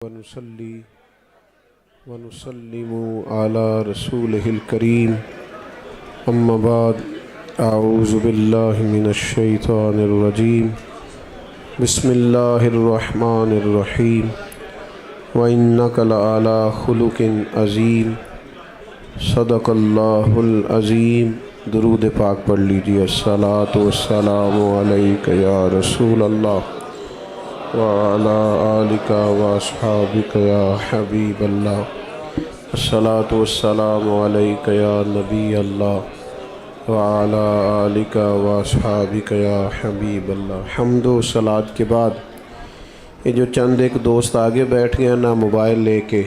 ونصلي ونسلم على رسوله الكريم أما بعد أعوذ بالله من الشيطان الرجيم بسم الله الرحمن الرحيم وإنك لعلى خلق عظيم صدق الله العظيم۔ درود پاک پڑھ لیجیے۔ الصلاۃ والسلام علیک یا رسول اللہ وعلی آلک واصحابک یا حبیب اللہ۔ الصلاۃ والسلام علیک یا نبی اللہ وعلی آلک واصحابک یا حبیب اللہ۔ حمد و صلاۃ کے بعد یہ جو چند ایک دوست آگے بیٹھ گئے نا موبائل لے کے،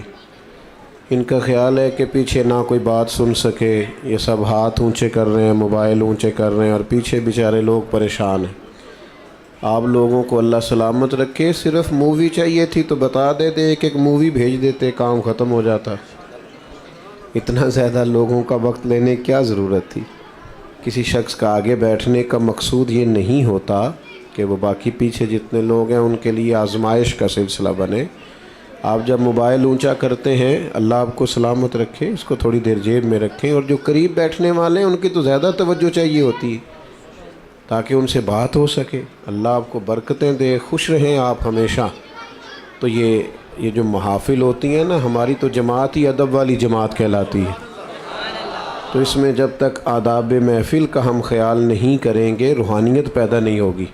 ان کا خیال ہے کہ پیچھے نہ کوئی بات سن سکے، یہ سب ہاتھ اونچے کر رہے ہیں، موبائل اونچے کر رہے ہیں اور پیچھے بیچارے لوگ پریشان ہیں۔ آپ لوگوں کو اللہ سلامت رکھے۔ صرف مووی چاہیے تھی تو بتا دیتے، ایک مووی بھیج دیتے، کام ختم ہو جاتا۔ اتنا زیادہ لوگوں کا وقت لینے کی کیا ضرورت تھی؟ کسی شخص کا آگے بیٹھنے کا مقصود یہ نہیں ہوتا کہ وہ باقی پیچھے جتنے لوگ ہیں ان کے لیے آزمائش کا سلسلہ بنے۔ آپ جب موبائل اونچا کرتے ہیں، اللہ آپ کو سلامت رکھے، اس کو تھوڑی دیر جیب میں رکھیں، اور جو قریب بیٹھنے والے ہیں ان کی تو زیادہ توجہ چاہیے ہوتی ہے تاکہ ان سے بات ہو سکے۔ اللہ آپ کو برکتیں دے، خوش رہیں آپ ہمیشہ۔ تو یہ جو محافل ہوتی ہیں نا، ہماری تو جماعت ہی ادب والی جماعت کہلاتی ہے۔ تو اس میں جب تک آداب محفل کا ہم خیال نہیں کریں گے، روحانیت پیدا نہیں ہوگی۔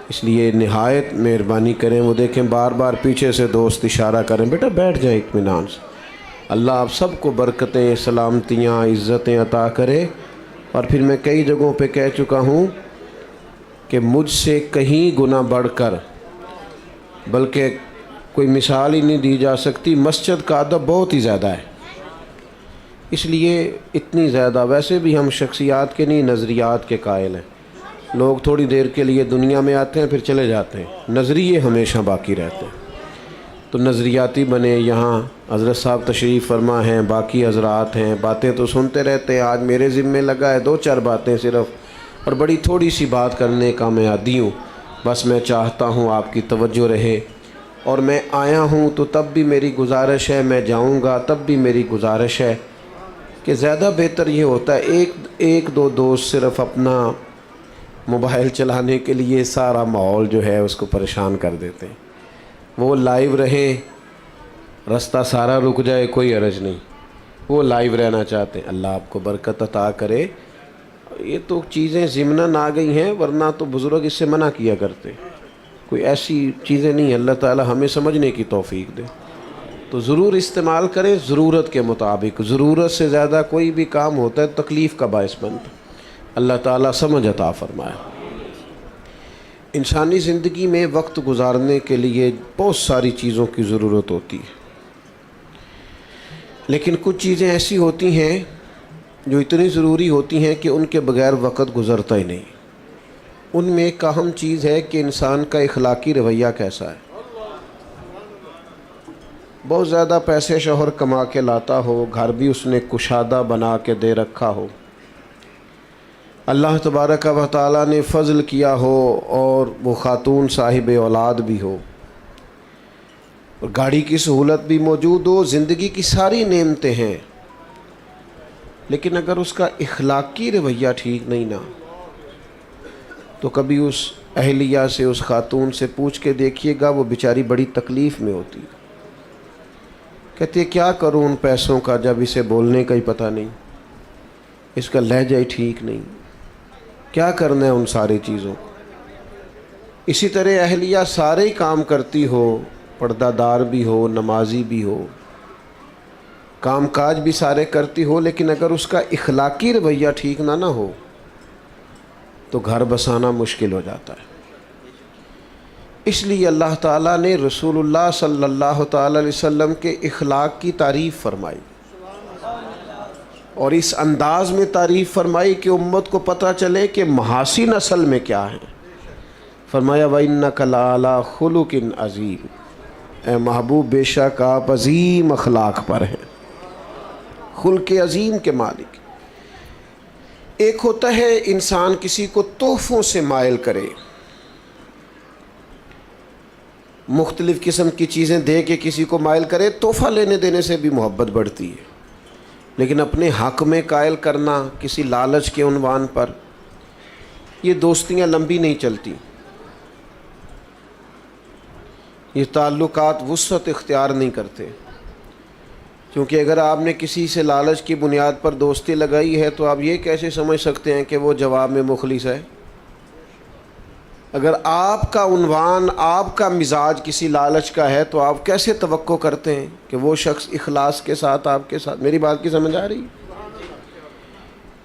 اس لیے نہایت مہربانی کریں۔ وہ دیکھیں بار بار پیچھے سے دوست اشارہ کریں، بیٹا بیٹھ جائیں اطمینان سے۔ اللہ آپ سب کو برکتیں، سلامتیاں، عزتیں عطا کرے۔ اور پھر میں کئی جگہوں پہ کہہ چکا ہوں کہ مجھ سے کہیں گنا بڑھ کر، بلکہ کوئی مثال ہی نہیں دی جا سکتی، مسجد کا ادب بہت ہی زیادہ ہے۔ اس لیے اتنی زیادہ، ویسے بھی ہم شخصیات کے نہیں نظریات کے قائل ہیں۔ لوگ تھوڑی دیر کے لیے دنیا میں آتے ہیں پھر چلے جاتے ہیں، نظریے ہمیشہ باقی رہتے ہیں۔ تو نظریاتی بنے۔ یہاں حضرت صاحب تشریف فرما ہیں، باقی حضرات ہیں، باتیں تو سنتے رہتے ہیں۔ آج میرے ذمے لگا ہے 2-4 باتیں صرف، اور بڑی تھوڑی سی بات کرنے کا میں عادی ہوں۔ بس میں چاہتا ہوں آپ کی توجہ رہے، اور میں آیا ہوں تو تب بھی میری گزارش ہے، میں جاؤں گا تب بھی میری گزارش ہے کہ زیادہ بہتر یہ ہوتا ہے ایک دو دوست صرف اپنا موبائل چلانے کے لیے سارا ماحول جو ہے اس کو پریشان کر دیتے ہیں۔ وہ لائیو رہیں، رستہ سارا رک جائے کوئی حرج نہیں، وہ لائیو رہنا چاہتے ہیں۔ اللہ آپ کو برکت عطا کرے۔ یہ تو چیزیں ضمناً آ گئی ہیں، ورنہ تو بزرگ اس سے منع کیا کرتے۔ کوئی ایسی چیزیں نہیں، اللہ تعالی ہمیں سمجھنے کی توفیق دے۔ تو ضرور استعمال کریں ضرورت کے مطابق۔ ضرورت سے زیادہ کوئی بھی کام ہوتا ہے تکلیف کا باعث بنتا ہے۔ اللہ تعالیٰ سمجھ عطا فرمائے۔ انسانی زندگی میں وقت گزارنے کے لیے بہت ساری چیزوں کی ضرورت ہوتی ہے، لیکن کچھ چیزیں ایسی ہوتی ہیں جو اتنی ضروری ہوتی ہیں کہ ان کے بغیر وقت گزرتا ہی نہیں۔ ان میں ایک اہم چیز ہے کہ انسان کا اخلاقی رویہ کیسا ہے۔ بہت زیادہ پیسے شوہر کما کے لاتا ہو، گھر بھی اس نے کشادہ بنا کے دے رکھا ہو، اللہ تبارک و تعالیٰ نے فضل کیا ہو، اور وہ خاتون صاحب اولاد بھی ہو، اور گاڑی کی سہولت بھی موجود ہو، زندگی کی ساری نعمتیں ہیں، لیکن اگر اس کا اخلاقی رویہ ٹھیک نہیں نا، تو کبھی اس اہلیہ سے، اس خاتون سے پوچھ کے دیکھیے گا، وہ بیچاری بڑی تکلیف میں ہوتی ہے۔ کہتے ہیں کیا کروں ان پیسوں کا جب اسے بولنے کا ہی پتہ نہیں، اس کا لہجہ ہی ٹھیک نہیں، کیا کرنا ہے ان ساری چیزوں کو۔ اسی طرح اہلیہ سارے ہی کام کرتی ہو، پردہ دار بھی ہو، نمازی بھی ہو، کام کاج بھی سارے کرتی ہو، لیکن اگر اس کا اخلاقی رویہ ٹھیک نہ ہو تو گھر بسانا مشکل ہو جاتا ہے۔ اس لیے اللہ تعالیٰ نے رسول اللہ صلی اللہ تعالیٰ علیہ وسلم کے اخلاق کی تعریف فرمائی، اور اس انداز میں تعریف فرمائی کہ امت کو پتہ چلے کہ محاسن اصل میں کیا ہیں۔ فرمایا وَإِنَّكَ لَعَلَىٰ خُلُقٍ عَظِيمٍ، اے محبوب بے شک آپ عظیم اخلاق پر ہیں، خلق عظیم کے مالک۔ ایک ہوتا ہے انسان کسی کو تحفوں سے مائل کرے، مختلف قسم کی چیزیں دے کے کسی کو مائل کرے، تحفہ لینے دینے سے بھی محبت بڑھتی ہے، لیکن اپنے حق میں قائل کرنا کسی لالچ کے عنوان پر، یہ دوستیاں لمبی نہیں چلتی، یہ تعلقات وسعت اختیار نہیں کرتے، کیونکہ اگر آپ نے کسی سے لالچ کی بنیاد پر دوستی لگائی ہے تو آپ یہ کیسے سمجھ سکتے ہیں کہ وہ جواب میں مخلص ہے؟ اگر آپ کا عنوان، آپ کا مزاج کسی لالچ کا ہے تو آپ کیسے توقع کرتے ہیں کہ وہ شخص اخلاص کے ساتھ آپ کے ساتھ؟ میری بات کی سمجھ آ رہی؟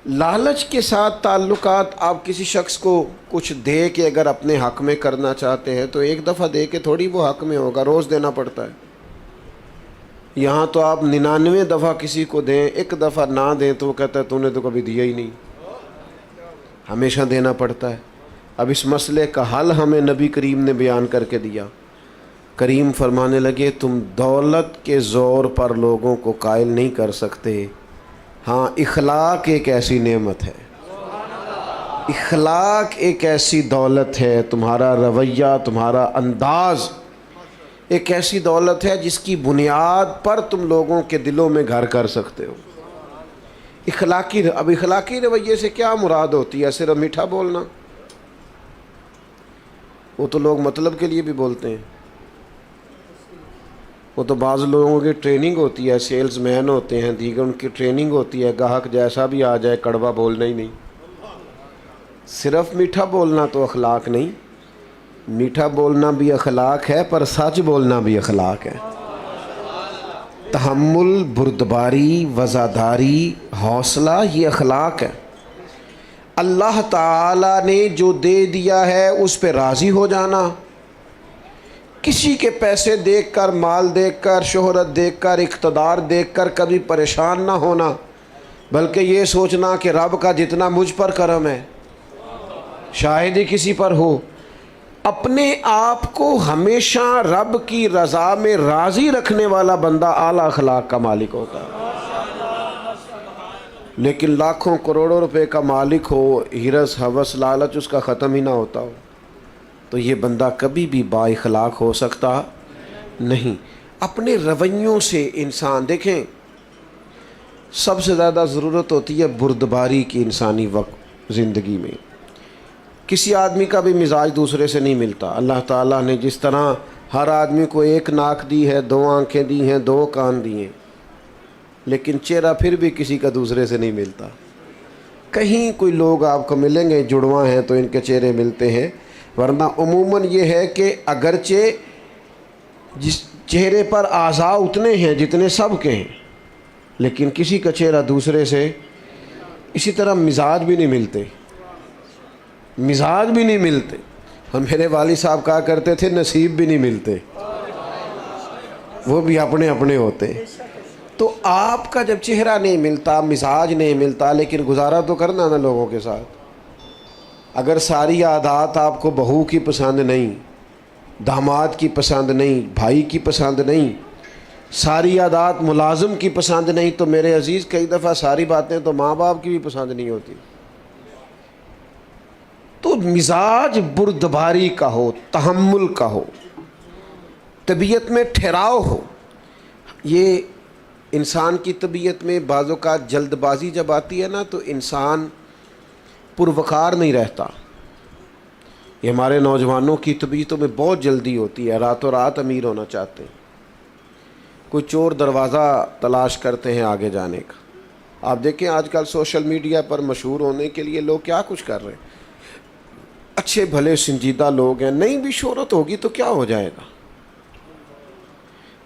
لالچ کے ساتھ تعلقات، آپ کسی شخص کو کچھ دے کے اگر اپنے حق میں کرنا چاہتے ہیں تو ایک دفعہ دے کے تھوڑی وہ حق میں ہوگا، روز دینا پڑتا ہے۔ یہاں تو آپ 99 دفعہ کسی کو دیں، ایک دفعہ نہ دیں تو وہ کہتا ہے تو نے تو کبھی دیا ہی نہیں، ہمیشہ دینا پڑتا ہے۔ اب اس مسئلے کا حل ہمیں نبی کریم نے بیان کر کے دیا۔ کریم فرمانے لگے تم دولت کے زور پر لوگوں کو قائل نہیں کر سکتے، ہاں اخلاق ایک ایسی نعمت ہے، اخلاق ایک ایسی دولت ہے، تمہارا رویہ، تمہارا انداز ایک ایسی دولت ہے جس کی بنیاد پر تم لوگوں کے دلوں میں گھر کر سکتے ہو۔ اب اخلاقی رویے سے کیا مراد ہوتی ہے؟ صرف میٹھا بولنا؟ وہ تو لوگ مطلب کے لیے بھی بولتے ہیں، وہ تو بعض لوگوں کی ٹریننگ ہوتی ہے، سیلز مین ہوتے ہیں، دیگر ان کی ٹریننگ ہوتی ہے، گاہک جیسا بھی آ جائے کڑوا بولنا ہی نہیں۔ صرف میٹھا بولنا تو اخلاق نہیں، میٹھا بولنا بھی اخلاق ہے، پر سچ بولنا بھی اخلاق ہے۔ تحمل، بردباری، وزاداری، حوصلہ، یہ اخلاق ہے۔ اللہ تعالیٰ نے جو دے دیا ہے اس پہ راضی ہو جانا، کسی کے پیسے دیکھ کر، مال دیکھ کر، شہرت دیکھ کر، اقتدار دیکھ کر کبھی پریشان نہ ہونا، بلکہ یہ سوچنا کہ رب کا جتنا مجھ پر کرم ہے شاید ہی کسی پر ہو۔ اپنے آپ کو ہمیشہ رب کی رضا میں راضی رکھنے والا بندہ اعلیٰ اخلاق کا مالک ہوتا ہے۔ لیکن لاکھوں کروڑوں روپے کا مالک ہو، ہرس ہوس لالچ اس کا ختم ہی نہ ہوتا ہو، تو یہ بندہ کبھی بھی با اخلاق ہو سکتا نہیں۔ اپنے رویوں سے انسان، دیکھیں سب سے زیادہ ضرورت ہوتی ہے بردباری کی انسانی وقت زندگی میں۔ کسی آدمی کا بھی مزاج دوسرے سے نہیں ملتا۔ اللہ تعالیٰ نے جس طرح ہر آدمی کو ایک ناک دی ہے، 2 آنکھیں دی ہیں، 2 کان دی ہیں، لیکن چہرہ پھر بھی کسی کا دوسرے سے نہیں ملتا۔ کہیں کوئی لوگ آپ کو ملیں گے جڑواں ہیں تو ان کے چہرے ملتے ہیں، ورنہ عموماً یہ ہے کہ اگرچہ جس چہرے پر اعضاء اتنے ہیں جتنے سب کے ہیں، لیکن کسی کا چہرہ دوسرے سے، اسی طرح مزاج بھی نہیں ملتے، مزاج بھی نہیں ملتے۔ ہم میرے والد صاحب کہا کرتے تھے نصیب بھی نہیں ملتے، وہ بھی اپنے اپنے ہوتے۔ تو آپ کا جب چہرہ نہیں ملتا، مزاج نہیں ملتا، لیکن گزارا تو کرنا نا لوگوں کے ساتھ۔ اگر ساری عادات آپ کو بہو کی پسند نہیں، داماد کی پسند نہیں، بھائی کی پسند نہیں، ساری عادات ملازم کی پسند نہیں، تو میرے عزیز کئی دفعہ ساری باتیں تو ماں باپ کی بھی پسند نہیں ہوتی۔ تو مزاج بردباری کا ہو، تحمل کا ہو، طبیعت میں ٹھہراؤ ہو۔ یہ انسان کی طبیعت میں بعض اوقات جلد بازی جب آتی ہے نا تو انسان پروقار نہیں رہتا۔ یہ ہمارے نوجوانوں کی طبیعتوں میں بہت جلدی ہوتی ہے، راتوں رات امیر ہونا چاہتے ہیں، کوئی چور دروازہ تلاش کرتے ہیں آگے جانے کا۔ آپ دیکھیں آج کل سوشل میڈیا پر مشہور ہونے کے لیے لوگ کیا کچھ کر رہے ہیں، اچھے بھلے سنجیدہ لوگ ہیں، نہیں بھی شہرت ہوگی تو کیا ہو جائے گا۔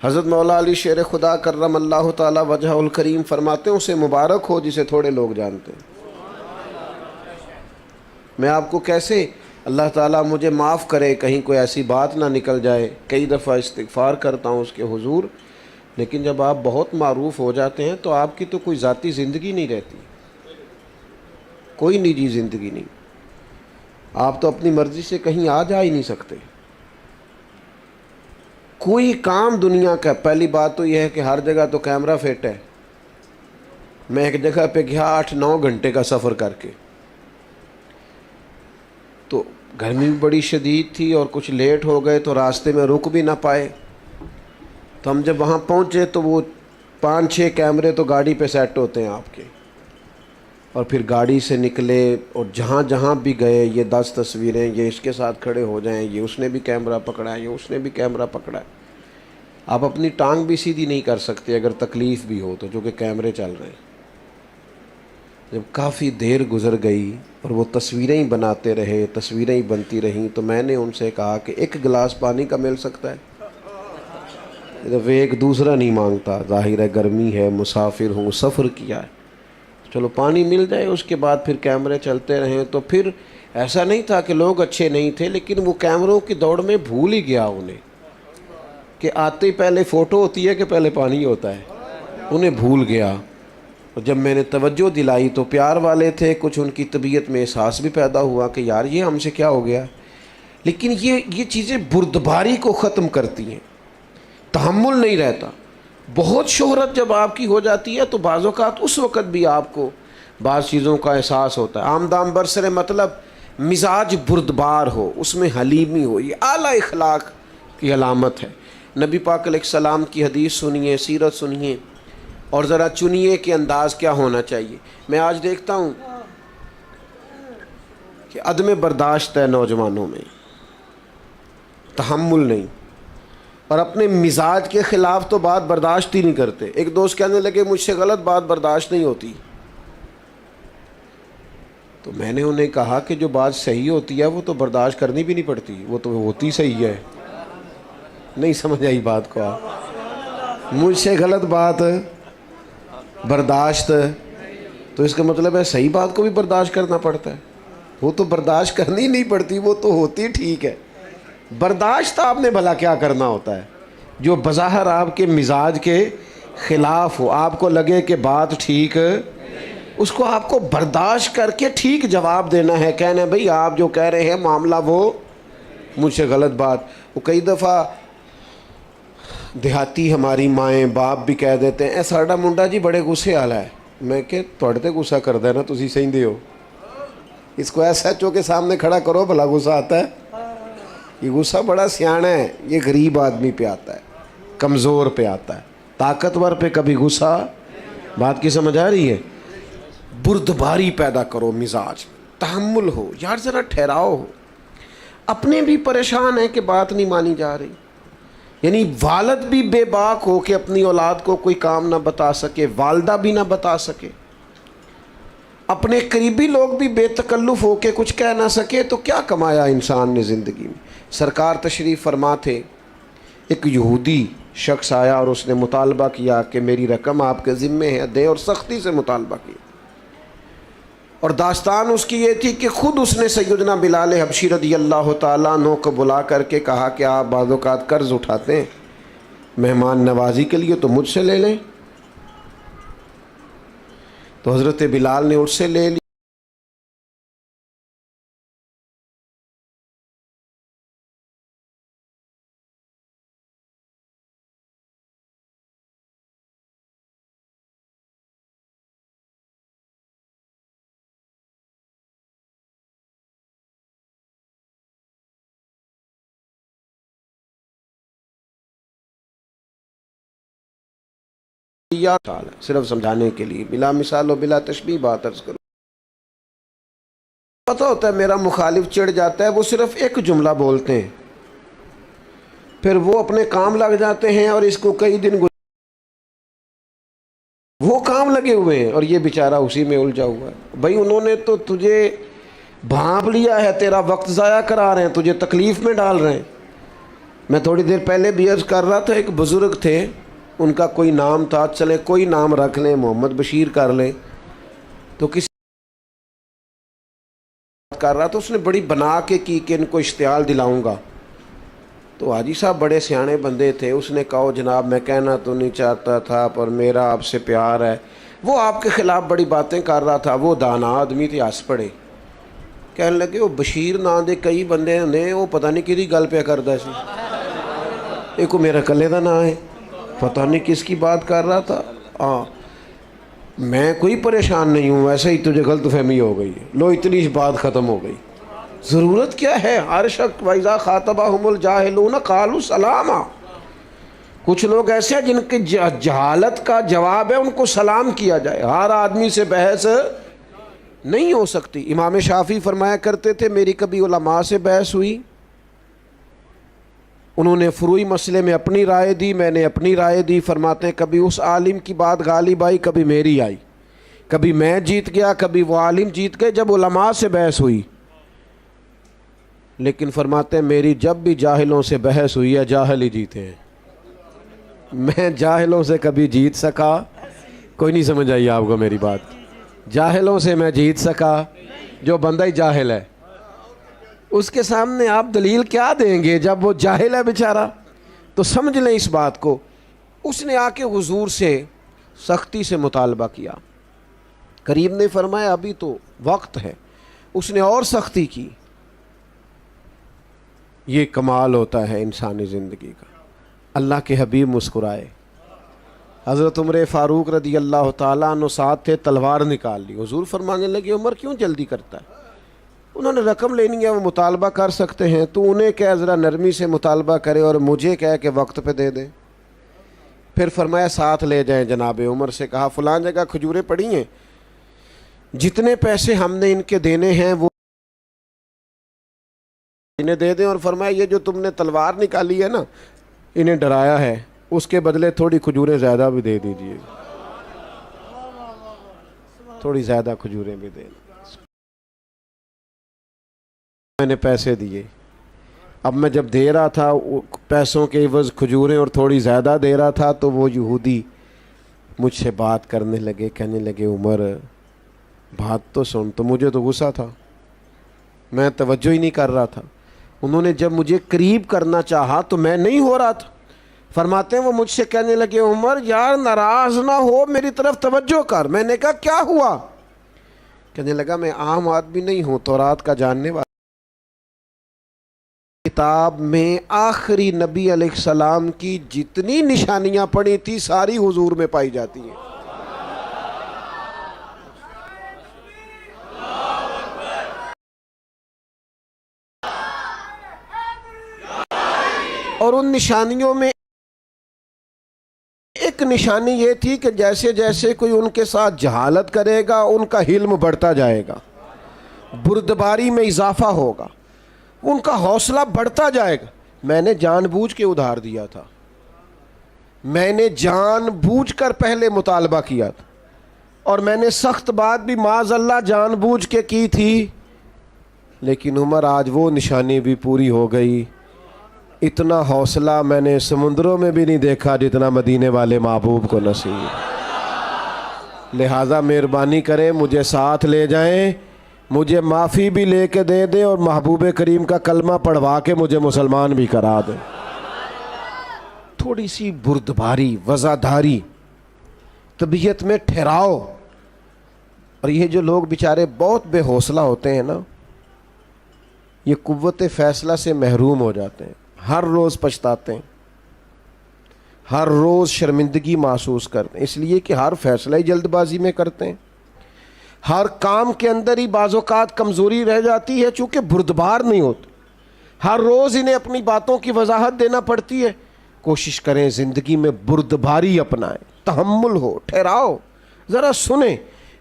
حضرت مولا علی شیر خدا کرم اللہ تعالی وجہ الکریم فرماتے ہیں اسے مبارک ہو جسے تھوڑے لوگ جانتے ہیں۔ میں آپ کو کیسے، اللہ تعالیٰ مجھے معاف کرے کہیں کوئی ایسی بات نہ نکل جائے، کئی دفعہ استغفار کرتا ہوں اس کے حضور، لیکن جب آپ بہت معروف ہو جاتے ہیں تو آپ کی تو کوئی ذاتی زندگی نہیں رہتی، کوئی نجی زندگی نہیں، آپ تو اپنی مرضی سے کہیں آ جا ہی نہیں سکتے۔ کوئی کام دنیا کا، پہلی بات تو یہ ہے کہ ہر جگہ تو کیمرہ فٹ ہے۔ میں ایک جگہ پہ گیا 8-9 گھنٹے کا سفر کر کے، تو گرمی بھی بڑی شدید تھی اور کچھ لیٹ ہو گئے تو راستے میں رک بھی نہ پائے. تو ہم جب وہاں پہنچے تو وہ 5-6 کیمرے تو گاڑی پہ سیٹ ہوتے ہیں آپ کے, اور پھر گاڑی سے نکلے اور جہاں جہاں بھی گئے یہ 10 تصویریں, یہ اس کے ساتھ کھڑے ہو جائیں, یہ اس نے بھی کیمرہ پکڑا ہے, یہ اس نے بھی کیمرہ پکڑا ہے. آپ اپنی ٹانگ بھی سیدھی نہیں کر سکتے اگر تکلیف بھی ہو تو, جو کہ کیمرے چل رہے ہیں. جب کافی دیر گزر گئی اور وہ تصویریں ہی بناتے رہے, تصویریں ہی بنتی رہیں, تو میں نے ان سے کہا کہ 1 گلاس پانی کا مل سکتا ہے؟ وہ ایک دوسرا نہیں مانگتا, ظاہر ہے گرمی ہے, مسافر ہوں, سفر کیا ہے, چلو پانی مل جائے. اس کے بعد پھر کیمرے چلتے رہیں. تو پھر ایسا نہیں تھا کہ لوگ اچھے نہیں تھے, لیکن وہ کیمروں کی دوڑ میں بھول ہی گیا انہیں کہ آتے ہی پہلے فوٹو ہوتی ہے کہ پہلے پانی ہوتا ہے, انہیں بھول گیا. اور جب میں نے توجہ دلائی تو پیار والے تھے, کچھ ان کی طبیعت میں احساس بھی پیدا ہوا کہ یار یہ ہم سے کیا ہو گیا. لیکن یہ چیزیں بردباری کو ختم کرتی ہیں, تحمل نہیں رہتا. بہت شہرت جب آپ کی ہو جاتی ہے تو بعض اوقات اس وقت بھی آپ کو بعض چیزوں کا احساس ہوتا ہے. آمدام برسر مطلب مزاج بردبار ہو, اس میں حلیمی ہو, یہ اعلیٰ اخلاق کی علامت ہے. نبی پاک علیہ السلام کی حدیث سنیے, سیرت سنیے, اور ذرا چنیے کہ انداز کیا ہونا چاہیے. میں آج دیکھتا ہوں کہ عدم برداشت ہے نوجوانوں میں, تحمل نہیں, اور اپنے مزاج کے خلاف تو بات برداشت ہی نہیں کرتے. ایک دوست کہنے لگے مجھ سے غلط بات برداشت نہیں ہوتی. تو میں نے انہیں کہا کہ جو بات صحیح ہوتی ہے وہ تو برداشت کرنی بھی نہیں پڑتی, وہ تو ہوتی صحیح ہے. نہیں سمجھ آئی بات کو آپ؟ مجھ سے غلط بات برداشت, تو اس کا مطلب ہے صحیح بات کو بھی برداشت کرنا پڑتا ہے. وہ تو برداشت کرنی نہیں پڑتی, وہ تو ہوتی ٹھیک ہے. برداشت آپ نے بھلا کیا کرنا ہوتا ہے جو بظاہر آپ کے مزاج کے خلاف ہو, آپ کو لگے کہ بات ٹھیک, اس کو آپ کو برداشت کر کے ٹھیک جواب دینا ہے. کہنا ہے بھئی آپ جو کہہ رہے ہیں معاملہ وہ مجھ سے غلط بات. وہ کئی دفعہ دیہاتی ہماری مائیں باپ بھی کہہ دیتے ہیں اے ساڈا منڈا جی بڑے غصے والا ہے. میں کہ تھوڑے تے غصہ کردا ہے نا, تسی سہندے ہو. اس کو ایس ایچ او کے سامنے کھڑا کرو, بھلا غصہ آتا ہے؟ یہ غصہ بڑا سیاںا ہے, یہ غریب آدمی پہ آتا ہے, کمزور پہ آتا ہے, طاقتور پہ کبھی غصہ. بات کی سمجھ آ رہی ہے؟ بردباری پیدا کرو, مزاج, تحمل ہو, یار ذرا ٹھہراؤ ہو. اپنے بھی پریشان ہیں کہ بات نہیں مانی جا رہی. یعنی والد بھی بے باک ہو کہ اپنی اولاد کو کوئی کام نہ بتا سکے, والدہ بھی نہ بتا سکے, اپنے قریبی لوگ بھی بے تکلف ہو کے کچھ کہہ نہ سکے, تو کیا کمایا انسان نے زندگی میں. سرکار تشریف فرما تھے, ایک یہودی شخص آیا اور اس نے مطالبہ کیا کہ میری رقم آپ کے ذمے ہے, دے, اور سختی سے مطالبہ کیا. اور داستان اس کی یہ تھی کہ خود اس نے سیدنا بلال حبشی رضی اللہ تعالیٰ عنہ کو بلا کر کے کہا کہ آپ بعض اوقات قرض اٹھاتے ہیں مہمان نوازی کے لیے, تو مجھ سے لے لیں. تو حضرت بلال نے اس سے لے لی. صرف سمجھانے کے لیے, بلا مثال و بلا تشبیہ بات عرض کروں. پتہ ہوتا ہے میرا مخالف چڑھ جاتا ہے, وہ صرف ایک جملہ بولتے ہیں, پھر وہ اپنے کام لگ جاتے ہیں اور اس کو کئی دن وہ کام لگے ہوئے ہیں اور یہ بیچارہ اسی میں الجھا ہوا ہے. بھائی انہوں نے تو تجھے بھانپ لیا ہے, تیرا وقت ضائع کرا رہے ہیں, تجھے تکلیف میں ڈال رہے ہیں. میں تھوڑی دیر پہلے بھی عرض کر رہا تھا, ایک بزرگ تھے, ان کا کوئی نام تھا, چلے کوئی نام رکھ لیں, محمد بشیر کر لیں. تو کسی کر رہا تو اس نے بڑی بنا کے کی کہ ان کو اشتعال دلاؤں گا. تو حاجی صاحب بڑے سیانے بندے تھے, اس نے کہا جناب میں کہنا تو نہیں چاہتا تھا پر میرا آپ سے پیار ہے. وہ آپ کے خلاف بڑی باتیں کر رہا تھا, وہ دانا آدمی تھے, ہنس پڑے. کہنے لگے وہ بشیر نام دے کئی بندے نے, وہ پتہ نہیں کدی گل پہ کردا سی, ایک میرا کلے دا نام ہے, پتہ نہیں کس کی بات کر رہا تھا. ہاں میں کوئی پریشان نہیں ہوں, ویسے ہی تجھے غلط فہمی ہو گئی ہے, لو اتنی بات ختم ہو گئی. ضرورت کیا ہے؟ ہر شخص وَإِذَا خَاطَبَهُمُ الْجَاهِلُونَ قَالُوا سَلَامًا. کچھ لوگ ایسے ہیں جن کی جہالت کا جواب ہے ان کو سلام کیا جائے. ہر آدمی سے بحث نہیں ہو سکتی. امام شافعی فرمایا کرتے تھے میری کبھی علماء سے بحث ہوئی، انہوں نے فروعی مسئلے میں اپنی رائے دی، میں نے اپنی رائے دی. فرماتے ہیں کبھی اس عالم کی بات غالب آئی، کبھی میری آئی، کبھی میں جیت گیا، کبھی وہ عالم جیت گئے جب علماء سے بحث ہوئی. لیکن فرماتے ہیں میری جب بھی جاہلوں سے بحث ہوئی ہے جاہل ہی جیتے ہیں. میں جاہلوں سے کبھی جیت سکا؟ کوئی نہیں سمجھ آئی آپ کو میری بات؟ جاہلوں سے میں جیت سکا؟ جو بندہ ہی جاہل ہے اس کے سامنے آپ دلیل کیا دیں گے جب وہ جاہل ہے بیچارہ؟ تو سمجھ لیں اس بات کو. اس نے آ کے حضور سے سختی سے مطالبہ کیا. کریم نے فرمایا ابھی تو وقت ہے. اس نے اور سختی کی. یہ کمال ہوتا ہے انسانی زندگی کا. اللہ کے حبیب مسکرائے. حضرت عمر فاروق رضی اللہ تعالیٰ عنہ ساتھ تھے، تلوار نکال لی. حضور فرمانے لگے عمر کیوں جلدی کرتا ہے؟ انہوں نے رقم لینی ہے، وہ مطالبہ کر سکتے ہیں، تو انہیں کہہ ذرا نرمی سے مطالبہ کرے اور مجھے کہہ کہ وقت پہ دے دیں. پھر فرمایا ساتھ لے جائیں. جناب عمر سے کہا فلاں جگہ کھجوریں پڑی ہیں، جتنے پیسے ہم نے ان کے دینے ہیں وہ انہیں دے دیں. اور فرمایا یہ جو تم نے تلوار نکالی ہے نا، انہیں ڈرایا ہے، اس کے بدلے تھوڑی کھجوریں زیادہ بھی دے دیجئے، تھوڑی زیادہ کھجوریں بھی دے. میں نے پیسے دیے. اب میں جب دے رہا تھا پیسوں کے عوض کھجوریں اور تھوڑی زیادہ دے رہا تھا تو وہ یہودی مجھ سے بات کرنے لگے، کہنے لگے عمر بات تو سن. تو مجھے تو غصہ تھا، میں توجہ ہی نہیں کر رہا تھا. انہوں نے جب مجھے قریب کرنا چاہا تو میں نہیں ہو رہا تھا. فرماتے ہیں وہ مجھ سے کہنے لگے عمر یار ناراض نہ ہو، میری طرف توجہ کر. میں نے کہا کیا ہوا؟ کہنے لگا میں عام آدمی نہیں ہوں، تورات کا جاننے والا. کتاب میں آخری نبی علیہ السلام کی جتنی نشانیاں پڑی تھی ساری حضور میں پائی جاتی ہیں. اور ان نشانیوں میں ایک نشانی یہ تھی کہ جیسے جیسے کوئی ان کے ساتھ جہالت کرے گا ان کا حلم بڑھتا جائے گا، بردباری میں اضافہ ہوگا، ان کا حوصلہ بڑھتا جائے گا. میں نے جان بوجھ کے ادھار دیا تھا، میں نے جان بوجھ کر پہلے مطالبہ کیا تھا، اور میں نے سخت بات بھی معاذ اللہ جان بوجھ کے کی تھی. لیکن عمر آج وہ نشانی بھی پوری ہو گئی. اتنا حوصلہ میں نے سمندروں میں بھی نہیں دیکھا جتنا مدینے والے محبوب کو نصیب. لہٰذا مہربانی کریں مجھے ساتھ لے جائیں، مجھے معافی بھی لے کے دے دیں اور محبوب کریم کا کلمہ پڑھوا کے مجھے مسلمان بھی کرا دیں. تھوڑی سی بردباری، وزاداری، طبیعت میں ٹھہراؤ. اور یہ جو لوگ بیچارے بہت بے حوصلہ ہوتے ہیں نا، یہ قوت فیصلہ سے محروم ہو جاتے ہیں. ہر روز پچھتاتے ہیں، ہر روز شرمندگی محسوس کرتے ہیں، اس لیے کہ ہر فیصلہ ہی جلد بازی میں کرتے ہیں. ہر کام کے اندر ہی بعض اوقات کمزوری رہ جاتی ہے چونکہ بردبار نہیں ہوتے. ہر روز انہیں اپنی باتوں کی وضاحت دینا پڑتی ہے. کوشش کریں زندگی میں بردباری اپنائیں، تحمل ہو، ٹھہراؤ، ذرا سنیں.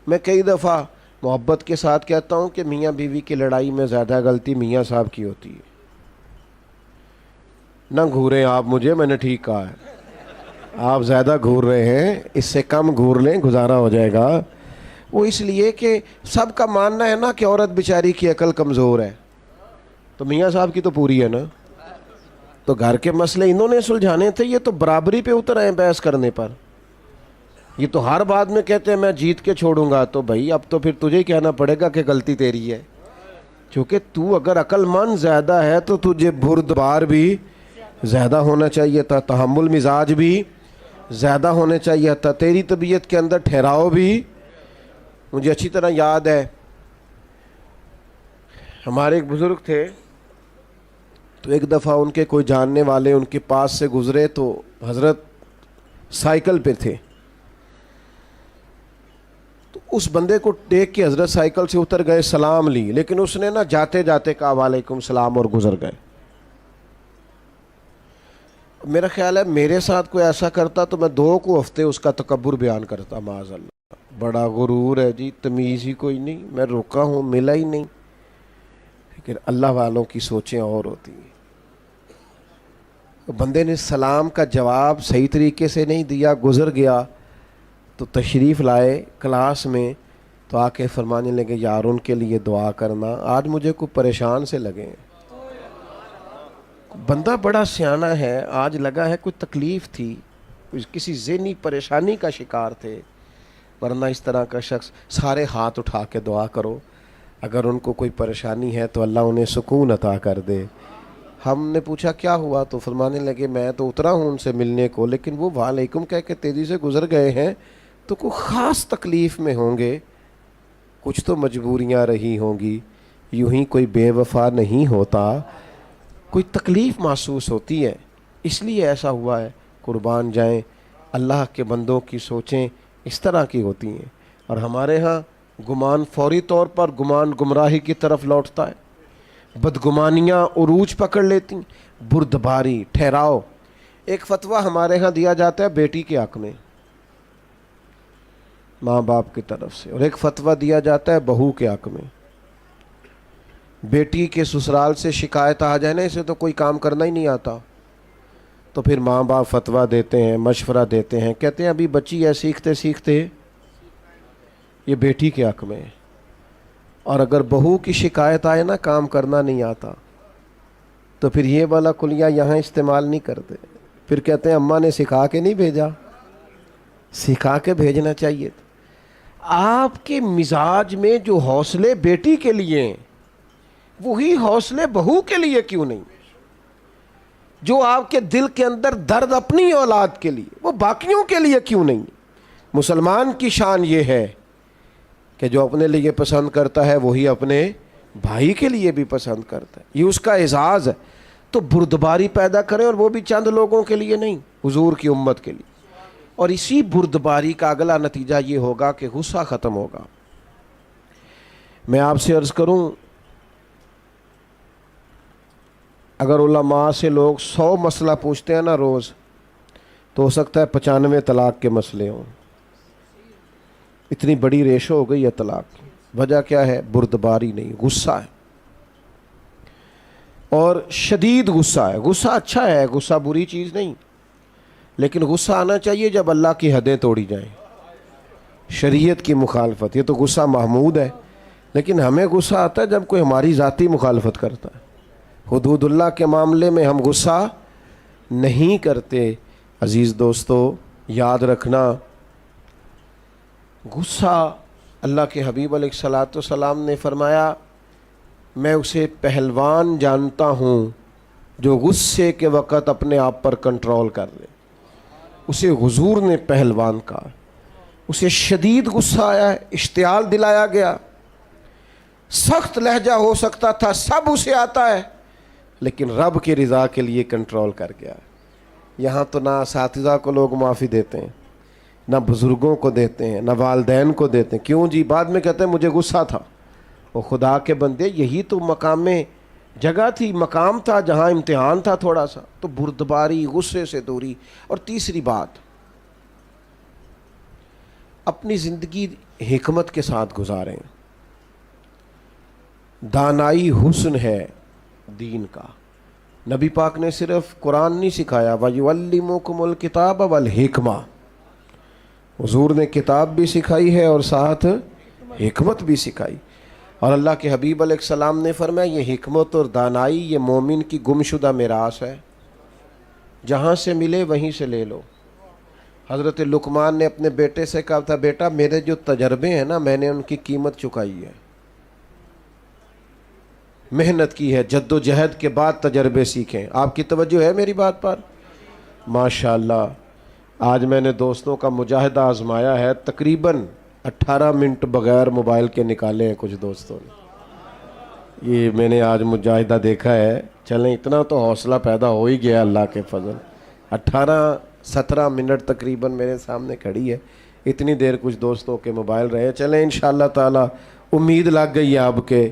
میں کئی دفعہ محبت کے ساتھ کہتا ہوں کہ میاں بیوی کی لڑائی میں زیادہ غلطی میاں صاحب کی ہوتی ہے. نہ گھوریں آپ مجھے، میں نے ٹھیک کہا ہے، آپ زیادہ گھور رہے ہیں، اس سے کم گھور لیں، گزارا ہو جائے گا. وہ اس لیے کہ سب کا ماننا ہے نا کہ عورت بیچاری کی عقل کمزور ہے، تو میاں صاحب کی تو پوری ہے نا. تو گھر کے مسئلے انہوں نے سلجھانے تھے، یہ تو برابری پہ اتر آئے بحث کرنے پر. یہ تو ہر بات میں کہتے ہیں میں جیت کے چھوڑوں گا. تو بھائی اب تو پھر تجھے ہی کہنا پڑے گا کہ غلطی تیری ہے، کیونکہ تو اگر عقل مند زیادہ ہے تو تجھے بردبار بھی زیادہ ہونا چاہیے تھا، تحمل مزاج بھی زیادہ ہونے چاہیے تھا، تیری طبیعت کے اندر ٹھہراؤ بھی. مجھے اچھی طرح یاد ہے ہمارے ایک بزرگ تھے، تو ایک دفعہ ان کے کوئی جاننے والے ان کے پاس سے گزرے، تو حضرت سائیکل پہ تھے. تو اس بندے کو دیکھ کے حضرت سائیکل سے اتر گئے, سلام لی, لیکن اس نے نا جاتے جاتے کہا وعلیکم السلام اور گزر گئے. میرا خیال ہے میرے ساتھ کوئی ایسا کرتا تو میں 2 ہفتے اس کا تکبر بیان کرتا, معاذ اللہ, بڑا غرور ہے جی, تمیز ہی کوئی نہیں, میں رکا ہوں ملا ہی نہیں. لیکن اللہ والوں کی سوچیں اور ہوتی ہیں. بندے نے سلام کا جواب صحیح طریقے سے نہیں دیا, گزر گیا. تو تشریف لائے کلاس میں, تو آ کے فرمانے لگے یار ان کے لیے دعا کرنا, آج مجھے کوئی پریشان سے لگے. بندہ بڑا سیانہ ہے, آج لگا ہے کوئی تکلیف تھی, کسی ذہنی پریشانی کا شکار تھے, ورنہ اس طرح کا شخص سارے ہاتھ اٹھا کے دعا کرو, اگر ان کو کوئی پریشانی ہے تو اللہ انہیں سکون عطا کر دے. ہم نے پوچھا کیا ہوا, تو فرمانے لگے میں تو اترا ہوں ان سے ملنے کو, لیکن وہ وعلیکم کہہ کے تیزی سے گزر گئے ہیں, تو کوئی خاص تکلیف میں ہوں گے, کچھ تو مجبوریاں رہی ہوں گی, یوں ہی کوئی بے وفا نہیں ہوتا, کوئی تکلیف محسوس ہوتی ہے, اس لیے ایسا ہوا ہے. قربان جائیں, اللہ کے بندوں کی سوچیں اس طرح کی ہوتی ہیں. اور ہمارے ہاں گمان فوری طور پر گمان گمراہی کی طرف لوٹتا ہے, بدگمانیاں عروج پکڑ لیتی ہیں, بردباری, ٹھہراؤ. ایک فتویٰ ہمارے ہاں دیا جاتا ہے بیٹی کے حق میں ماں باپ کی طرف سے, اور ایک فتویٰ دیا جاتا ہے بہو کے حق میں. بیٹی کے سسرال سے شکایت آ جائے نا, اسے تو کوئی کام کرنا ہی نہیں آتا, تو پھر ماں باپ فتویٰ دیتے ہیں, مشورہ دیتے ہیں, کہتے ہیں ابھی بچی ہے, سیکھتے سیکھتے یہ بیٹی کے حق میں. اور اگر بہو کی شکایت آئے نا کام کرنا نہیں آتا, تو پھر یہ والا کلیہ یہاں استعمال نہیں کرتے, پھر کہتے ہیں اماں نے سکھا کے نہیں بھیجا, سکھا کے بھیجنا چاہیے. آپ کے مزاج میں جو حوصلے بیٹی کے لیے ہیں وہی حوصلے بہو کے لیے کیوں نہیں؟ جو آپ کے دل کے اندر درد اپنی اولاد کے لیے وہ باقیوں کے لیے کیوں نہیں؟ مسلمان کی شان یہ ہے کہ جو اپنے لیے پسند کرتا ہے وہی اپنے بھائی کے لیے بھی پسند کرتا ہے, یہ اس کا اعزاز ہے. تو بردباری پیدا کریں, اور وہ بھی چند لوگوں کے لیے نہیں, حضور کی امت کے لیے. اور اسی بردباری کا اگلا نتیجہ یہ ہوگا کہ غصہ ختم ہوگا. میں آپ سے عرض کروں, اگر علماء سے لوگ 100 مسئلہ پوچھتے ہیں نا روز, تو ہو سکتا ہے 95 طلاق کے مسئلے ہوں. اتنی بڑی ریشو ہو گئی ہے طلاق کی. وجہ کیا ہے؟ بردباری نہیں, غصہ ہے, اور شدید غصہ ہے. غصہ اچھا ہے, غصہ بری چیز نہیں, لیکن غصہ آنا چاہیے جب اللہ کی حدیں توڑی جائیں, شریعت کی مخالفت. یہ تو غصہ محمود ہے, لیکن ہمیں غصہ آتا ہے جب کوئی ہماری ذاتی مخالفت کرتا ہے. حدود اللہ کے معاملے میں ہم غصہ نہیں کرتے. عزیز دوستو, یاد رکھنا, غصہ اللہ کے حبیب علیہ الصلاۃ والسلام نے فرمایا میں اسے پہلوان جانتا ہوں جو غصے کے وقت اپنے آپ پر کنٹرول کر لے. اسے حضور نے پہلوان کہا. اسے شدید غصہ آیا ہے, اشتعال دلایا گیا, سخت لہجہ ہو سکتا تھا, سب اسے آتا ہے, لیکن رب کی رضا کے لیے کنٹرول کر گیا. یہاں تو نہ اساتذہ کو لوگ معافی دیتے ہیں, نہ بزرگوں کو دیتے ہیں, نہ والدین کو دیتے ہیں. کیوں جی؟ بعد میں کہتے ہیں مجھے غصہ تھا. وہ خدا کے بندے, یہی تو مقام میں جگہ تھی, مقام تھا جہاں امتحان تھا تھوڑا سا. تو بردباری, غصے سے دوری. اور تیسری بات, اپنی زندگی حکمت کے ساتھ گزاریں. دانائی حسن ہے دین کا. نبی پاک نے صرف قرآن نہیں سکھایا, وَيُعَلِّمُكُمُ الْكِتَابَ وَالْحِكْمَةَ, حضور نے کتاب بھی سکھائی ہے اور ساتھ حکمت بھی سکھائی. اور اللہ کے حبیب علیہ السلام نے فرمایا یہ حکمت اور دانائی یہ مومن کی گمشدہ میراث ہے, جہاں سے ملے وہیں سے لے لو. حضرت لقمان نے اپنے بیٹے سے کہا تھا بیٹا میرے جو تجربے ہیں نا میں نے ان کی قیمت چکائی ہے, محنت کی ہے, جد و جہد کے بعد تجربے سیکھیں. آپ کی توجہ ہے میری بات پر؟ ماشاءاللہ. آج میں نے دوستوں کا مجاہدہ آزمایا ہے, تقریباً 18 منٹ بغیر موبائل کے نکالے ہیں کچھ دوستوں نے. یہ میں نے آج مجاہدہ دیکھا ہے. چلیں اتنا تو حوصلہ پیدا ہو ہی گیا اللہ کے فضل. 18-17 منٹ تقریباً میرے سامنے کھڑی ہے, اتنی دیر کچھ دوستوں کے موبائل رہے. چلیں انشاءاللہ تعالی امید لگ گئی ہے اب کہ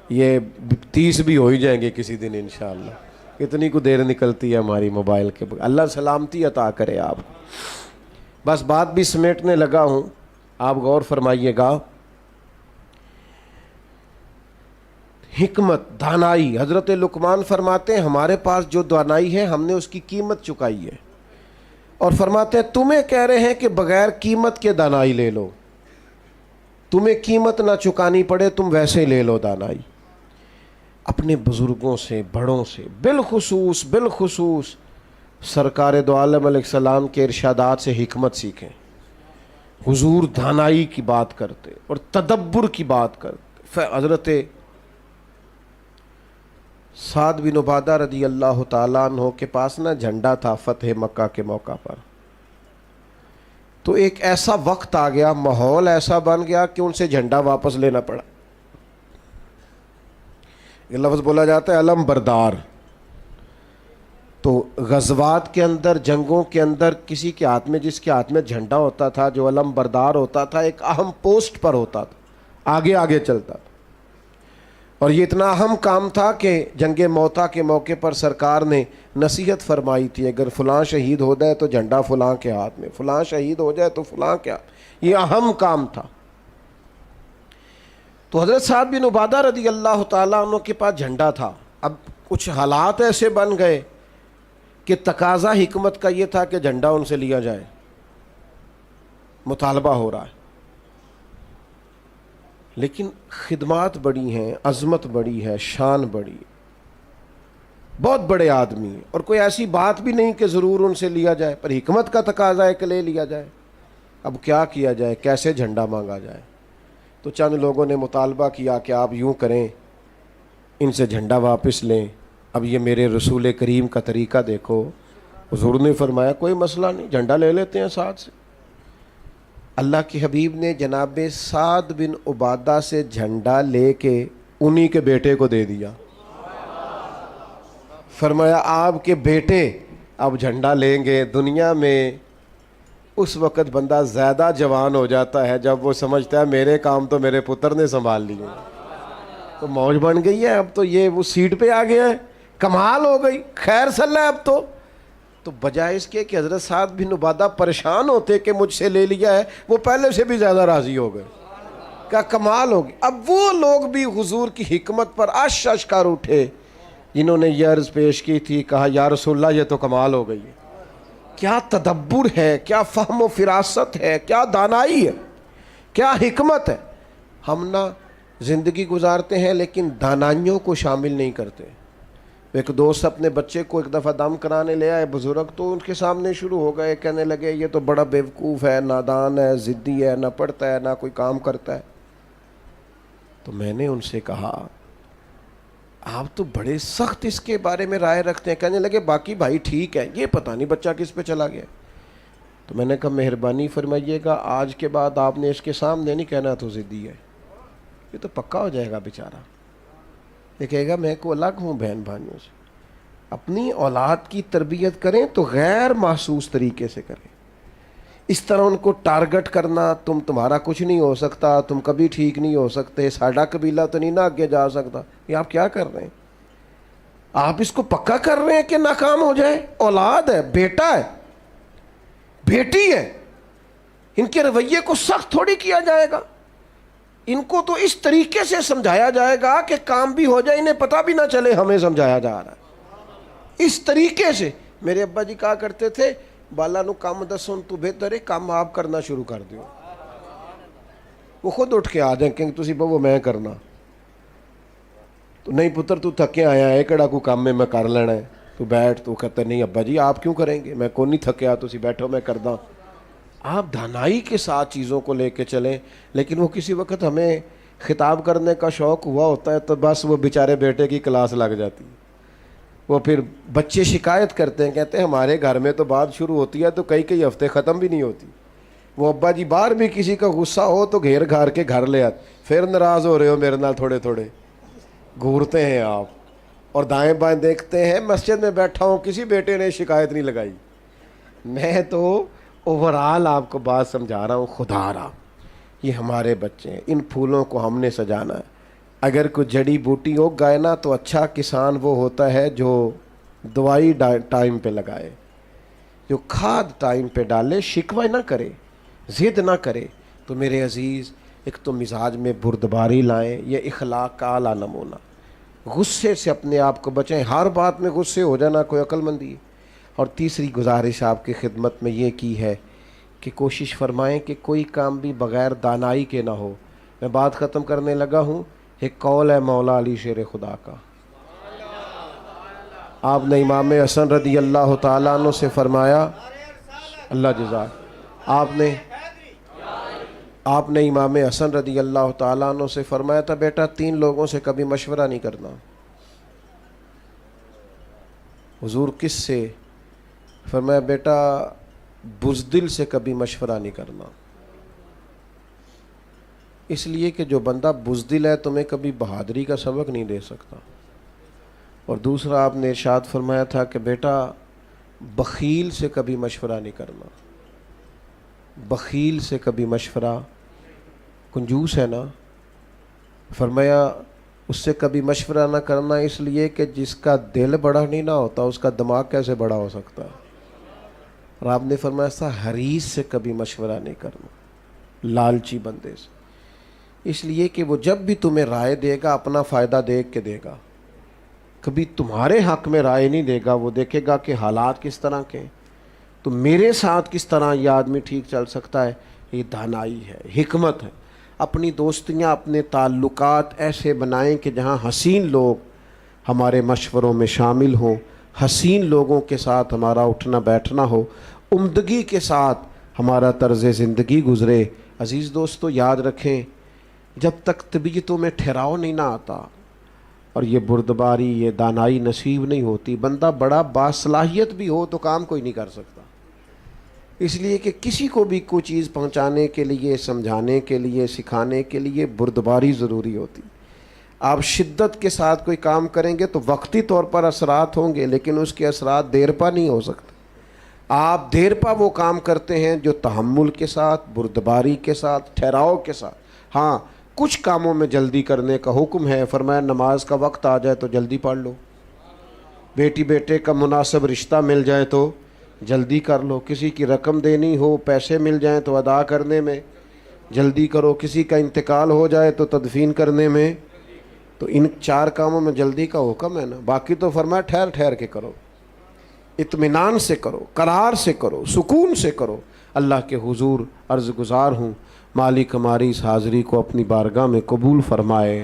یہ 30 بھی ہو ہی جائیں گے کسی دن انشاءاللہ. اتنی کو دیر نکلتی ہے ہماری موبائل کے. اللہ سلامتی عطا کرے آپ کو. بس بات بھی سمیٹنے لگا ہوں, آپ غور فرمائیے گا. حکمت, دانائی, حضرت لقمان فرماتے ہیں ہمارے پاس جو دانائی ہے ہم نے اس کی قیمت چکائی ہے, اور فرماتے ہیں تمہیں کہہ رہے ہیں کہ بغیر قیمت کے دانائی لے لو, تمہیں قیمت نہ چکانی پڑے تم ویسے لے لو دانائی. اپنے بزرگوں سے, بڑوں سے, بالخصوص سرکار دو عالم علیہ السلام کے ارشادات سے حکمت سیکھیں. حضور دانائی کی بات کرتے اور تدبر کی بات کرتے. حضرت سعد بن عبادہ رضی اللہ تعالیٰ عنہ کے پاس نا جھنڈا تھا فتح مکہ کے موقع پر. تو ایک ایسا وقت آ گیا, ماحول ایسا بن گیا کہ ان سے جھنڈا واپس لینا پڑا. یہ لفظ بولا جاتا ہے علم بردار. تو غزوات کے اندر, جنگوں کے اندر کسی کے ہاتھ میں, جس کے ہاتھ میں جھنڈا ہوتا تھا, جو علم بردار ہوتا تھا, ایک اہم پوسٹ پر ہوتا تھا, آگے آگے چلتا تھا. اور یہ اتنا اہم کام تھا کہ جنگ موتا کے موقع پر سرکار نے نصیحت فرمائی تھی, اگر فلاں شہید ہو جائے تو جھنڈا فلاں کے ہاتھ میں, فلاں شہید ہو جائے تو فلاں کے ہاتھ. یہ اہم کام تھا. تو حضرت سعد بن عبادہ رضی اللہ تعالیٰ عنہ کے پاس جھنڈا تھا. اب کچھ حالات ایسے بن گئے کہ تقاضا حکمت کا یہ تھا کہ جھنڈا ان سے لیا جائے. مطالبہ ہو رہا ہے, لیکن خدمات بڑی ہیں, عظمت بڑی ہے, شان بڑی ہے, بہت بڑے آدمی ہیں, اور کوئی ایسی بات بھی نہیں کہ ضرور ان سے لیا جائے, پر حکمت کا تقاضا ہے کہ لے لیا جائے. اب کیا کیا جائے, کیسے جھنڈا مانگا جائے؟ تو چند لوگوں نے مطالبہ کیا کہ آپ یوں کریں, ان سے جھنڈا واپس لیں. اب یہ میرے رسول کریم کا طریقہ دیکھو. حضور نے فرمایا کوئی مسئلہ نہیں, جھنڈا لے لیتے ہیں ساتھ سے. اللہ کے حبیب نے جناب سعد بن عبادہ سے جھنڈا لے کے انہی کے بیٹے کو دے دیا. فرمایا آپ کے بیٹے اب جھنڈا لیں گے. دنیا میں اس وقت بندہ زیادہ جوان ہو جاتا ہے جب وہ سمجھتا ہے میرے کام تو میرے پتر نے سنبھال لیے. تو موج بن گئی ہے, اب تو یہ وہ سیٹ پہ آ گیا ہے, کمال ہو گئی, خیر صلی ہے اب تو بجائے اس کے کہ حضرت سعد بن عبادہ پریشان ہوتے کہ مجھ سے لے لیا ہے, وہ پہلے سے بھی زیادہ راضی ہو گئے. کیا کمال ہوگی. اب وہ لوگ بھی حضور کی حکمت پر عش کر اٹھے جنہوں نے یہ عرض پیش کی تھی, کہا یا رسول اللہ یہ تو کمال ہو گئی ہے. کیا تدبر ہے, کیا فہم و فراست ہے, کیا دانائی ہے, کیا حکمت ہے. ہم نہ زندگی گزارتے ہیں لیکن دانائیوں کو شامل نہیں کرتے. ایک دوست اپنے بچے کو ایک دفعہ دم کرانے لے آئے بزرگ, تو ان کے سامنے شروع ہو گئے, کہنے لگے یہ تو بڑا بیوقوف ہے, نادان ہے, ضدی ہے, نہ پڑھتا ہے نہ کوئی کام کرتا ہے. تو میں نے ان سے کہا آپ تو بڑے سخت اس کے بارے میں رائے رکھتے ہیں. کہنے لگے باقی بھائی ٹھیک ہے, یہ پتہ نہیں بچہ کس پہ چلا گیا. تو میں نے کہا مہربانی فرمائیے گا, آج کے بعد آپ نے اس کے سامنے نہیں کہنا تو ضدی ہے, یہ تو پکا ہو جائے گا بیچارہ. یہ کہے گا میں کو الگ ہوں بہن بھائیوں سے. اپنی اولاد کی تربیت کریں تو غیر محسوس طریقے سے کریں. اس طرح ان کو ٹارگٹ کرنا, تمہارا کچھ نہیں ہو سکتا, تم کبھی ٹھیک نہیں ہو سکتے, ساڈا قبیلہ تو نہیں نہ آگے جا سکتا, یہ آپ کیا کر رہے ہیں؟ آپ اس کو پکا کر رہے ہیں کہ ناکام ہو جائے. اولاد ہے, بیٹا ہے, بیٹی ہے, ان کے رویے کو سخت تھوڑی کیا جائے گا. ان کو تو اس طریقے سے سمجھایا جائے گا کہ کام بھی ہو جائے, انہیں پتہ بھی نہ چلے ہمیں سمجھایا جا رہا ہے. اس طریقے سے میرے ابا جی کہا کرتے تھے بالا نو کام دسن تو بہتر ہے کام آپ کرنا شروع کر دیو. وہ خود اٹھ کے آ جائیں کہ تسی بابو میں کرنا. تو نہیں پتر تو تھکے آیا ہے, کہڑا کو کام میں کر لینا ہے, تو بیٹھ. تو کہتے نہیں ابا جی آپ کیوں کریں گے, میں کون نہیں تھکیا, تسی بیٹھو میں کردا. آپ دانائی کے ساتھ چیزوں کو لے کے چلیں. لیکن وہ کسی وقت ہمیں خطاب کرنے کا شوق ہوا ہوتا ہے تو بس وہ بیچارے بیٹے کی کلاس لگ جاتی ہے. وہ پھر بچے شکایت کرتے ہیں, کہتے ہیں ہمارے گھر میں تو بات شروع ہوتی ہے تو کئی ہفتے ختم بھی نہیں ہوتی. وہ ابا جی باہر بھی کسی کا غصہ ہو تو گھیر گھار کے گھر لے آتے, پھر ناراض ہو رہے ہو میرے نال, تھوڑے تھوڑے گھورتے ہیں آپ اور دائیں بائیں دیکھتے ہیں. مسجد میں بیٹھا ہوں, کسی بیٹے نے شکایت نہیں لگائی. میں تو اوورآل آپ کو بات سمجھا رہا ہوں، خدا را یہ ہمارے بچے ہیں، ان پھولوں کو ہم نے سجانا ہے۔ اگر کوئی جڑی بوٹی اگ گئے نا تو اچھا کسان وہ ہوتا ہے جو دوائی ٹائم پہ لگائے، جو کھاد ٹائم پہ ڈالے، شکوہ نہ کرے، ضد نہ کرے۔ تو میرے عزیز، ایک تو مزاج میں بردباری لائیں، یہ اخلاق کا اعلیٰ نمونہ۔ غصے سے اپنے آپ کو بچائیں، ہر بات میں غصے ہو جانا کوئی عقل مندی ہے۔ اور تیسری گزارش آپ کی خدمت میں یہ کی ہے کہ کوشش فرمائیں کہ کوئی کام بھی بغیر دانائی کے نہ ہو۔ میں بات ختم کرنے لگا ہوں، ایک قول ہے مولا علی شیر خدا کا، آپ نے امام حسن رضی اللہ تعالیٰ عنہ سے فرمایا، اللہ جزاک، آپ نے امام حسن رضی اللہ تعالیٰ عنہ سے فرمایا تھا، بیٹا 3 لوگوں سے کبھی مشورہ نہیں کرنا۔ حضور کس سے؟ فرمایا بیٹا بزدل سے کبھی مشورہ نہیں کرنا، اس لیے کہ جو بندہ بزدل ہے تمہیں کبھی بہادری کا سبق نہیں دے سکتا۔ اور دوسرا آپ نے ارشاد فرمایا تھا کہ بیٹا بخیل سے کبھی مشورہ نہیں کرنا، بخیل سے کبھی مشورہ، کنجوس ہے نا، فرمایا اس سے کبھی مشورہ نہ کرنا، اس لیے کہ جس کا دل بڑا نہیں نہ ہوتا اس کا دماغ کیسے بڑا ہو سکتا ہے۔ اور آپ نے فرمایا ایسا حریص سے کبھی مشورہ نہیں کرنا، لالچی بندے سے، اس لیے کہ وہ جب بھی تمہیں رائے دے گا اپنا فائدہ دیکھ کے دے گا، کبھی تمہارے حق میں رائے نہیں دے گا، وہ دیکھے گا کہ حالات کس طرح کے ہیں، تو میرے ساتھ کس طرح یہ آدمی ٹھیک چل سکتا ہے۔ یہ دانائی ہے، حکمت ہے۔ اپنی دوستیاں، اپنے تعلقات ایسے بنائیں کہ جہاں حسین لوگ ہمارے مشوروں میں شامل ہوں، حسین لوگوں کے ساتھ ہمارا اٹھنا بیٹھنا ہو، عمدگی کے ساتھ ہمارا طرز زندگی گزرے۔ عزیز دوستو یاد رکھیں، جب تک طبیعتوں میں ٹھہراؤ نہیں نہ آتا اور یہ بردباری، یہ دانائی نصیب نہیں ہوتی، بندہ بڑا باصلاحیت بھی ہو تو کام کوئی نہیں کر سکتا۔ اس لیے کہ کسی کو بھی کوئی چیز پہنچانے کے لیے، سمجھانے کے لیے، سکھانے کے لیے بردباری ضروری ہوتی۔ آپ شدت کے ساتھ کوئی کام کریں گے تو وقتی طور پر اثرات ہوں گے، لیکن اس کے اثرات دیر پا نہیں ہو سکتے۔ آپ دیر پا وہ کام کرتے ہیں جو تحمل کے ساتھ، بردباری کے ساتھ، ٹھہراؤ کے ساتھ۔ ہاں کچھ کاموں میں جلدی کرنے کا حکم ہے، فرمایا نماز کا وقت آ جائے تو جلدی پڑھ لو، بیٹی بیٹے کا مناسب رشتہ مل جائے تو جلدی کر لو، کسی کی رقم دینی ہو، پیسے مل جائیں تو ادا کرنے میں جلدی کرو، کسی کا انتقال ہو جائے تو تدفین کرنے میں، تو ان 4 کاموں میں جلدی کا حکم ہے نا۔ باقی تو فرمایا ٹھہر ٹھہر کے کرو، اطمینان سے کرو، قرار سے کرو، سکون سے کرو۔ اللہ کے حضور عرض گزار ہوں مالک ہماری اس حاضری کو اپنی بارگاہ میں قبول فرمائے،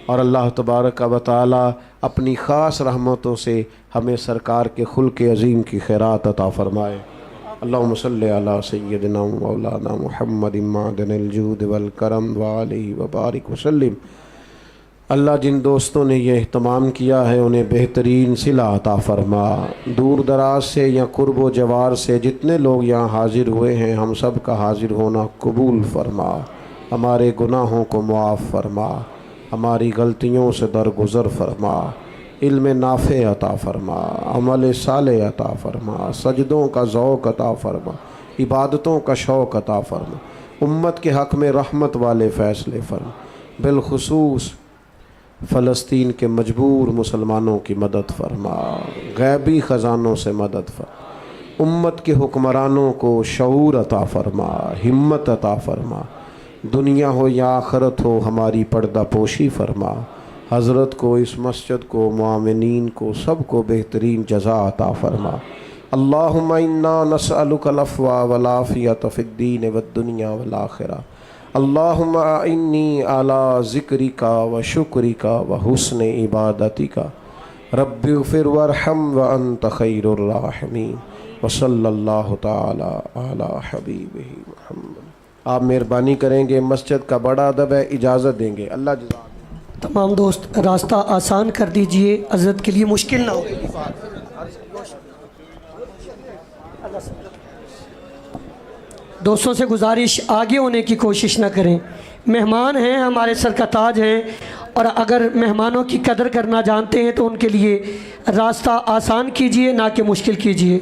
اور اللہ تبارک و تعالی اپنی خاص رحمتوں سے ہمیں سرکار کے خلق عظیم کی خیرات عطا فرمائے۔ اللہم صلی علی سیدنا مولانا محمد معدن الجود والکرم وآلہ وبارک وسلم۔ اللہ جن دوستوں نے یہ اہتمام کیا ہے انہیں بہترین صلہ عطا فرما، دور دراز سے یا قرب و جوار سے جتنے لوگ یہاں حاضر ہوئے ہیں ہم سب کا حاضر ہونا قبول فرما، ہمارے گناہوں کو معاف فرما، ہماری غلطیوں سے درگزر فرما، علم نافع عطا فرما، عمل صالح عطا فرما، سجدوں کا ذوق عطا فرما، عبادتوں کا شوق عطا فرما، امت کے حق میں رحمت والے فیصلے فرما، بالخصوص فلسطین کے مجبور مسلمانوں کی مدد فرما، غیبی خزانوں سے مدد فرما، امت کے حکمرانوں کو شعور عطا فرما، ہمت عطا فرما، دنیا ہو یا آخرت ہو ہماری پردہ پوشی فرما، حضرت کو، اس مسجد کو، معاونین کو، سب کو بہترین جزا عطا فرما۔ اللہم انا نسألک العفو والعافیۃ فی الدین والدنیا والآخرہ، اللہم اعنی علی ذکرک و شکرک و حسن عبادتک، رب اغفر وارحم وانت خیر الراحمین، وصلی اللہ تعالی علی حبیبہ محمد۔ آپ مہربانی کریں گے، مسجد کا بڑا ادب ہے، اجازت دیں گے۔ اللہ جزاک۔ تمام دوست راستہ آسان کر دیجئے، حضرت کے لیے مشکل نہ ہو۔ دوستوں سے گزارش آگے ہونے کی کوشش نہ کریں، مہمان ہیں، ہمارے سر کا تاج ہیں، اور اگر مہمانوں کی قدر کرنا جانتے ہیں تو ان کے لیے راستہ آسان کیجئے نہ کہ مشکل کیجئے۔